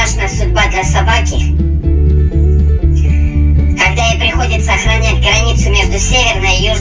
страшная судьба для собаки, когда ей приходится охранять границу между Северной и Южной